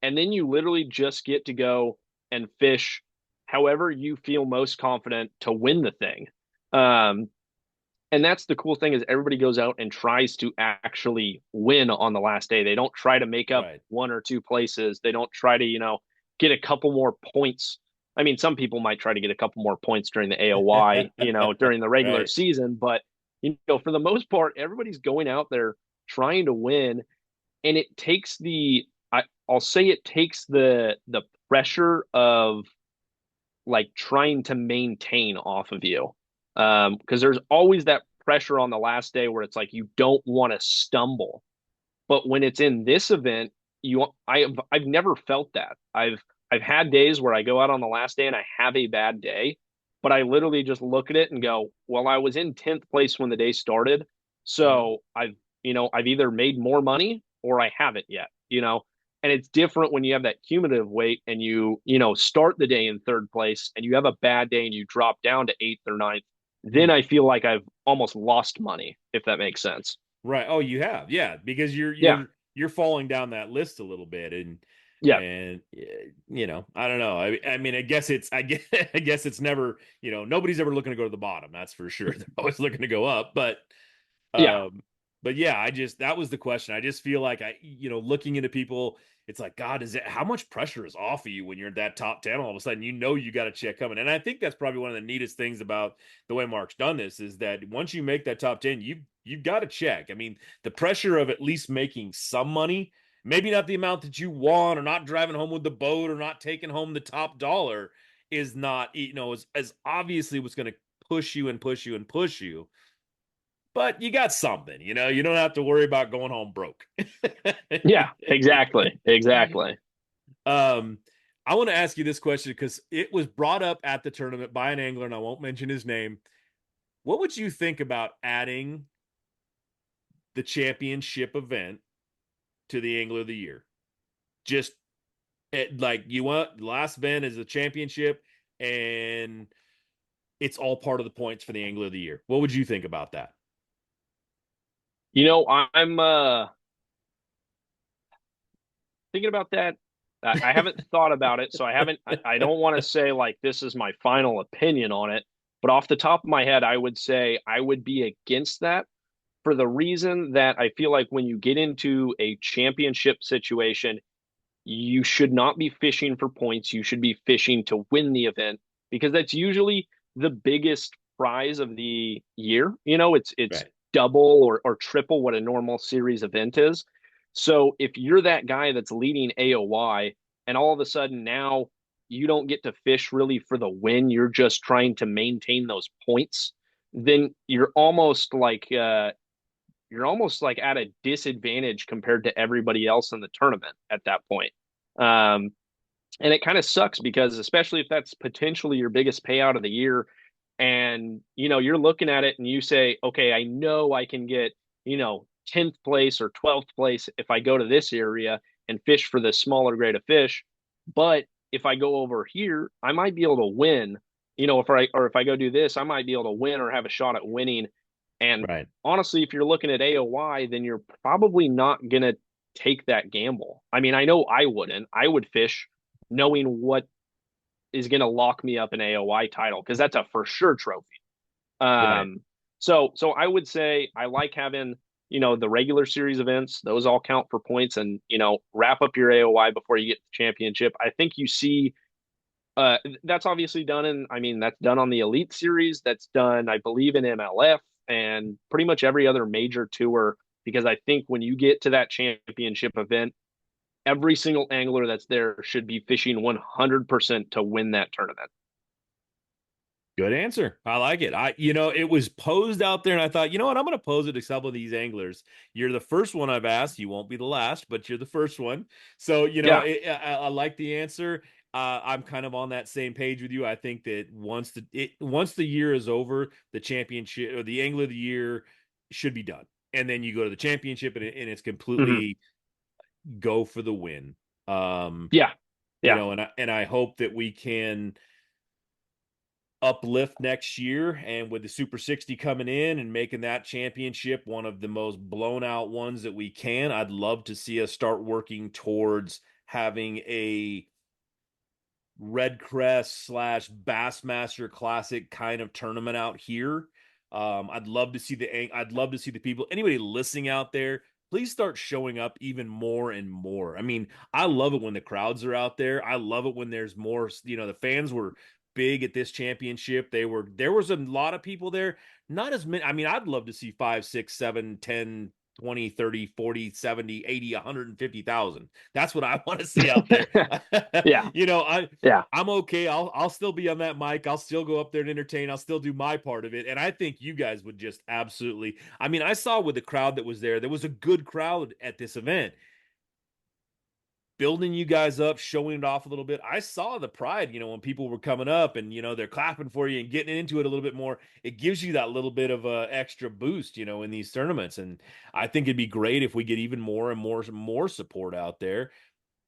And then you literally just get to go and fish however you feel most confident to win the thing. And that's the cool thing, is everybody goes out and tries to actually win on the last day. They don't try to make up 1 or 2 places. They don't try to, you know, get a couple more points. I mean, some people might try to get a couple more points during the AOY, you know, during the regular season, but, you know, for the most part, everybody's going out there trying to win. And it takes I'll say it takes the pressure of like trying to maintain off of you. Because there's always that pressure on the last day where it's like you don't want to stumble. But when it's in this event, I've never felt that. I've had days where I go out on the last day and I have a bad day, but I literally just look at it and go, well, I was in 10th place when the day started. So I've either made more money or I haven't yet, you know. And it's different when you have that cumulative weight and you start the day in 3rd place and you have a bad day and you drop down to 8th or 9th. Then I feel like I've almost lost money, if that makes sense. Right. Oh, you have. Yeah. Because you're falling down that list a little bit. And you know, I don't know. I mean, I guess it's never, you know, nobody's ever looking to go to the bottom. That's for sure. They're always looking to go up. But yeah, that was the question. I just feel like looking into people, it's like, God, how much pressure is off of you when you're at that top 10? All of a sudden, you know, you got a check coming. And I think that's probably one of the neatest things about the way Mark's done this, is that once you make that top 10, you've got a check. I mean, the pressure of at least making some money maybe not the amount that you want, or not driving home with the boat, or not taking home the top dollar is not, as obviously what's going to push you and push you and push you. But you got something, you don't have to worry about going home broke. Yeah, exactly. Exactly. Um, I want to ask you this question because it was brought up at the tournament by an angler, and I won't mention his name. What would you think about adding the championship event to the Angler of the Year? Just like you want the last event is a championship, and it's all part of the points for the Angler of the Year. What would you think about that? I'm thinking about that. I haven't thought about it, so I don't want to say like this is my final opinion on it, but off the top of my head, I would say I would be against that for the reason that I feel like when you get into a championship situation, you should not be fishing for points. You should be fishing to win the event because that's usually the biggest prize of the year. It's Right. double or triple what a normal series event is. So if you're that guy that's leading AOY and all of a sudden now you don't get to fish really for the win, you're just trying to maintain those points, then you're almost like at a disadvantage compared to everybody else in the tournament at that point. Um, and it kind of sucks because especially if that's potentially your biggest payout of the year and you're looking at it and you say, okay, I know I can get, 10th place or 12th place if I go to this area and fish for the smaller grade of fish. But if I go over here, I might be able to win. If I go do this, I might be able to win or have a shot at winning. And Right. honestly, if you're looking at AOY, then you're probably not going to take that gamble. I mean, I know I wouldn't. I would fish knowing what is going to lock me up an AOY title because that's a for sure trophy. Right. So I would say I like having, the regular series events. Those all count for points and, wrap up your AOY before you get the championship. I think you see that's obviously done that's done on the Elite Series. That's done, I believe, in MLF and pretty much every other major tour. Because I think when you get to that championship event, every single angler that's there should be fishing 100% to win that tournament. Good answer. I like it. It was posed out there, and I thought, you know what? I'm going to pose it to some of these anglers. You're the first one I've asked. You won't be the last, but you're the first one. So, Yeah. I like the answer. I'm kind of on that same page with you. I think that once the year is over, the championship or the Angler of the Year should be done, and then you go to the championship, and it's Mhm. completely go for the win. Yeah. Yeah. And I hope that we can uplift next year, and with the Super 60 coming in and making that championship one of the most blown out ones that we can, I'd love to see us start working towards having a Red Crest / Bassmaster Classic kind of tournament out here. I'd love to see the people, anybody listening out there, please start showing up even more and more. I mean, I love it when the crowds are out there. I love it when there's more, the fans were big at this championship. There was a lot of people there. Not as many. I mean, I'd love to see 5, 6, 7, 10, 20, 30, 40, 70, 80, 150,000. That's what I want to see out there. Yeah. you know, I Yeah. I'm okay. I'll still be on that mic. I'll still go up there and entertain. I'll still do my part of it. And I think you guys would just absolutely. I mean, I saw with the crowd that was there was a good crowd at this event. Building you guys up, showing it off a little bit. I saw the pride, when people were coming up and they're clapping for you and getting into it a little bit more. It gives you that little bit of a extra boost, in these tournaments. And I think it'd be great if we get even more and more support out there.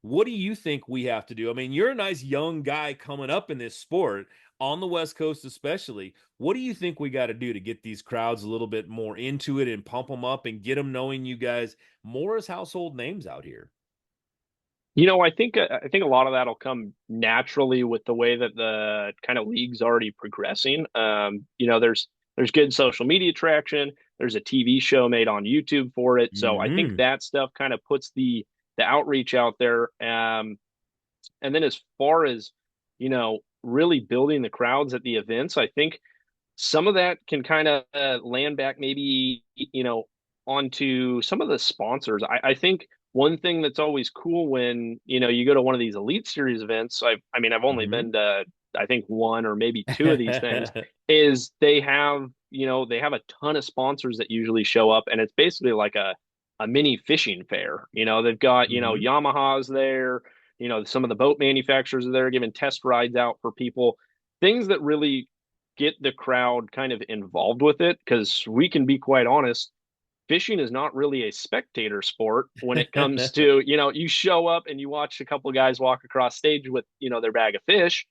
What do you think we have to do? I mean, you're a nice young guy coming up in this sport on the West Coast, especially. What do you think we got to do to get these crowds a little bit more into it and pump them up and get them knowing you guys more as household names out here? I think a lot of that'll come naturally with the way that the kind of league's already progressing. There's good social media traction. There's a TV show made on YouTube for it, so I think Mm-hmm. that stuff kind of puts the outreach out there. And then as far as really building the crowds at the events, I think some of that can kind of land back maybe onto some of the sponsors. I think one thing that's always cool when, you go to one of these Elite Series events, I mean, I've only Mhm. been to, I think, one or maybe two of these things, is they have a ton of sponsors that usually show up, and it's basically like a mini fishing fair. They've got, Mhm. Yamaha's there, some of the boat manufacturers are there giving test rides out for people, things that really get the crowd kind of involved with it, because we can be quite honest, fishing is not really a spectator sport when it comes to, you show up and you watch a couple of guys walk across stage with, their bag of fish.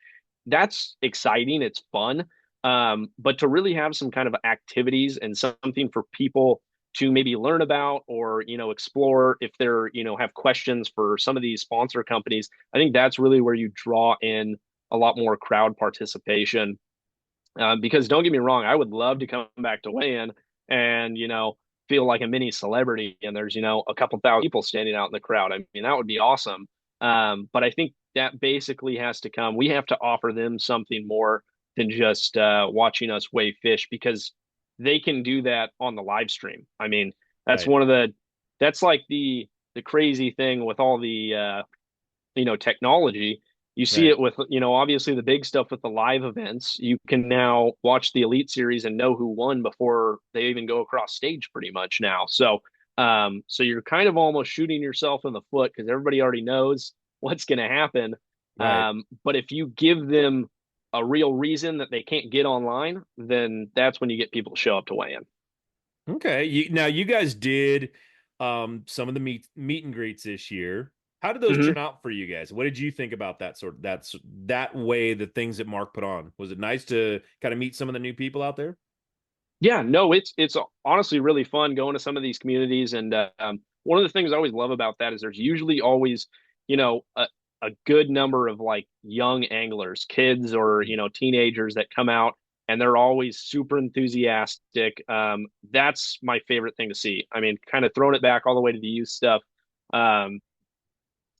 That's exciting. It's fun. But to really have some kind of activities and something for people to maybe learn about, or, explore if they're, have questions for some of these sponsor companies, I think that's really where you draw in a lot more crowd participation. Because don't get me wrong, I would love to come back to weigh-in and, feel like a mini celebrity, and there's, a couple thousand people standing out in the crowd. I mean, that would be awesome. But I think that basically has to come. We have to offer them something more than just watching us weigh fish, because they can do that on the live stream. I mean, that's Right. one of that's like the crazy thing with all the technology. You see Right. it with, obviously the big stuff with the live events. You can now watch the Elite Series and know who won before they even go across stage pretty much now. So you're kind of almost shooting yourself in the foot, because everybody already knows what's going to happen. Right. But if you give them a real reason that they can't get online, then that's when you get people to show up to weigh in. Okay. Now you guys did some of the meet and greets this year. How did those Mm-hmm. turn out for you guys? What did you think about that way, the things that Mark put on? Was it nice to kind of meet some of the new people out there? Yeah, no, it's honestly really fun going to some of these communities, and one of the things I always love about that is there's usually always, a good number of like young anglers, kids or teenagers that come out, and they're always super enthusiastic. That's my favorite thing to see. I mean, kind of throwing it back all the way to the youth stuff. Um,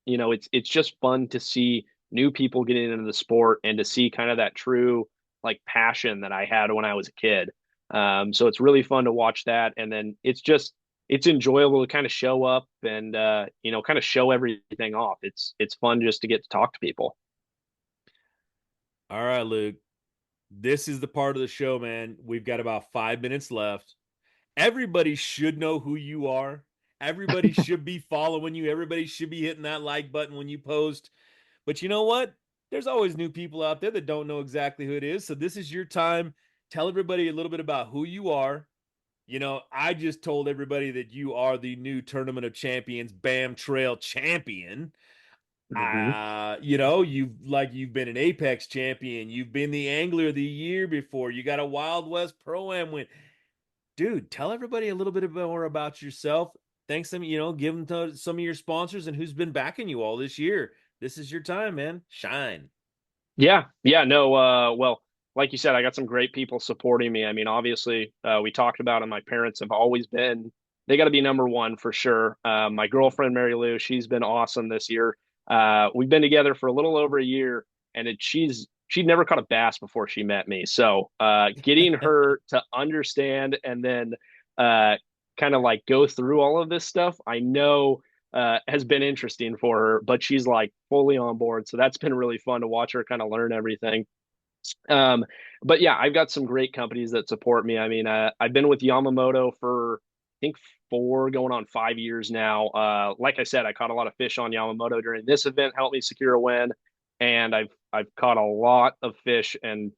it's just fun to see new people getting into the sport, and to see kind of that true like passion that I had when I was a kid. So it's really fun to watch that, and then it's enjoyable to kind of show up and kind of show everything off. It's fun just to get to talk to people. All right, Luke. This is the part of the show, man. We've got about 5 minutes left. Everybody should know who you are. Everybody should be following you. Everybody should be hitting that like button when you post. But you know what? There's always new people out there that don't know exactly who it is. So this is your time. Tell everybody a little bit about who you are. I just told everybody that you are the new Tournament of Champions BAM Trail champion. Mm-hmm. You've been an Apex champion. You've been the Angler of the Year before. You got a Wild West Pro-Am win. Dude, tell everybody a little bit more about yourself. Thanks them, give them to some of your sponsors and who's been backing you all this year. This is your time, man. Shine. Yeah, yeah, no, well, like you said, I got some great people supporting me. I mean, obviously, we talked about it. My parents have always been, they got to be number one for sure. My girlfriend, Mary Lou, she's been awesome this year. We've been together for a little over a year, and she'd never caught a bass before she met me. So, getting her to understand and then, kind of like go through all of this stuff, I know has been interesting for her, but she's like fully on board. So that's been really fun to watch her kind of learn everything. Um, but yeah, I've got some great companies that support me. I mean, I've been with Yamamoto for, I think, 4 going on 5 years now. Like I said, I caught a lot of fish on Yamamoto during this event, helped me secure a win. And I've caught a lot of fish and,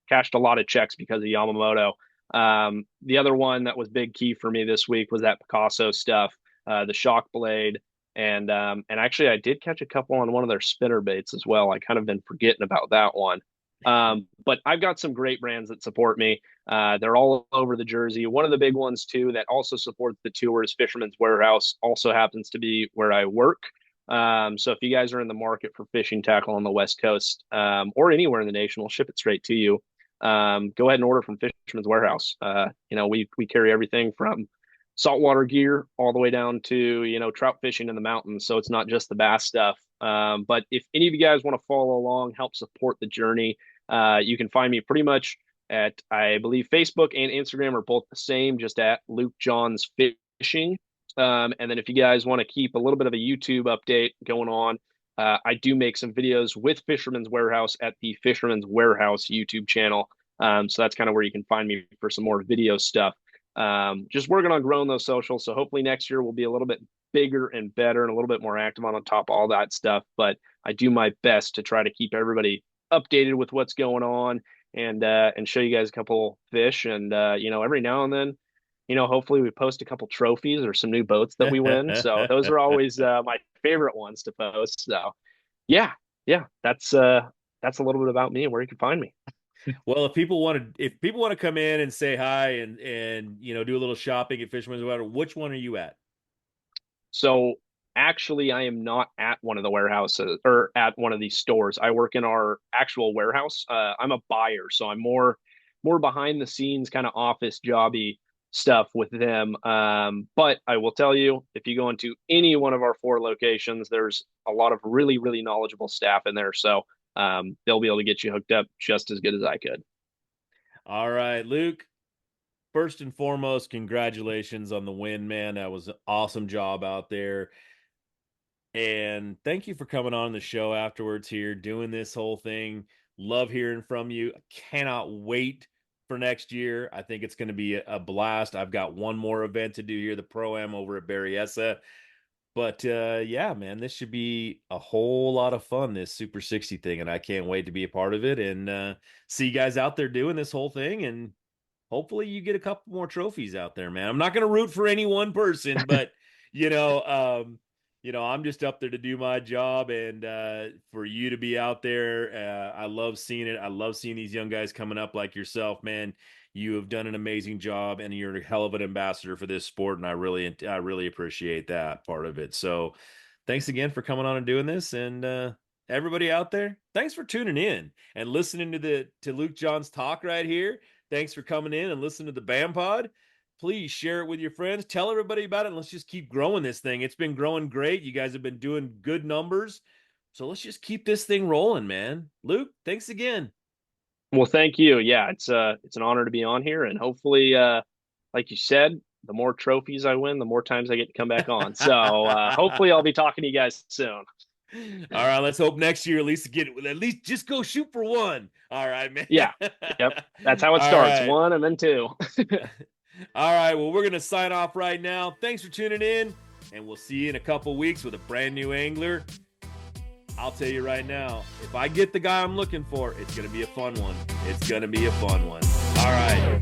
cashed a lot of checks because of Yamamoto. The other one that was big key for me this week was that Picasso stuff, the shock blade. And actually I did catch a couple on one of their spinner baits as well. I kind of been forgetting about that one. But I've got some great brands that support me. They're all over the Jersey. One of the big ones too that also supports the tour is Fisherman's Warehouse. Also happens to be where I work. So if you guys are in the market for fishing tackle on the West Coast, or anywhere in the nation, we'll ship it straight to you. Go ahead and order from Fisherman's Warehouse. We carry everything from saltwater gear all the way down to, trout fishing in the mountains. So it's not just the bass stuff. But if any of you guys want to follow along, help support the journey, you can find me pretty much at, I believe, Facebook and Instagram are both the same, just at Luke Johns Fishing. And then if you guys want to keep a little bit of a YouTube update going on, I do make some videos with Fisherman's Warehouse at the Fisherman's Warehouse YouTube channel. So that's kind of where you can find me for some more video stuff. Just working on growing those socials. So hopefully next year we'll be a little bit bigger and better and a little bit more active on top of all that stuff. But I do my best to try to keep everybody updated with what's going on and show you guys a couple fish. And, every now and then, hopefully we post a couple trophies or some new boats that we win. So those are always my favorite ones to post. So yeah, that's a little bit about me and where you can find me. Well, if people want to come in and say hi and do a little shopping at Fisherman's Warehouse, which one are you at? So actually, I am not at one of the warehouses or at one of these stores. I work in our actual warehouse. I'm a buyer, so I'm more behind the scenes, kind of office jobby stuff with them. But I will tell you, if you go into any one of our 4 locations, there's a lot of really, really knowledgeable staff in there. So they'll be able to get you hooked up just as good as I could. All right, Luke. First and foremost, congratulations on the win, man. That was an awesome job out there. And thank you for coming on the show afterwards here, doing this whole thing. Love hearing from you. I cannot wait for next year. I think it's going to be a blast. I've got one more event to do here, the Pro-Am over at Berryessa. But yeah, man, this should be a whole lot of fun, this Super 60 thing. And I can't wait to be a part of it and see you guys out there doing this whole thing. And hopefully you get a couple more trophies out there, man. I'm not going to root for any one person, but I'm just up there to do my job and for you to be out there. I love seeing it. I love seeing these young guys coming up like yourself, man. You have done an amazing job and you're a hell of an ambassador for this sport. And I really appreciate that part of it. So thanks again for coming on and doing this. And everybody out there, thanks for tuning in and listening to Luke John's talk right here. Thanks for coming in and listening to the BAM Pod. Please share it with your friends. Tell everybody about it. And let's just keep growing this thing. It's been growing great. You guys have been doing good numbers. So let's just keep this thing rolling, man. Luke, thanks again. Well, thank you. Yeah, it's an honor to be on here. And hopefully, like you said, the more trophies I win, the more times I get to come back on. So hopefully I'll be talking to you guys soon. All right, let's hope next year at least just go shoot for one. All right, man. Yeah. Yep. That's how it starts. Right. 1 and then 2. All right, well, we're going to sign off right now. Thanks for tuning in, and we'll see you in a couple weeks with a brand new angler. I'll tell you right now, if I get the guy I'm looking for, it's going to be a fun one. It's going to be a fun one. All right.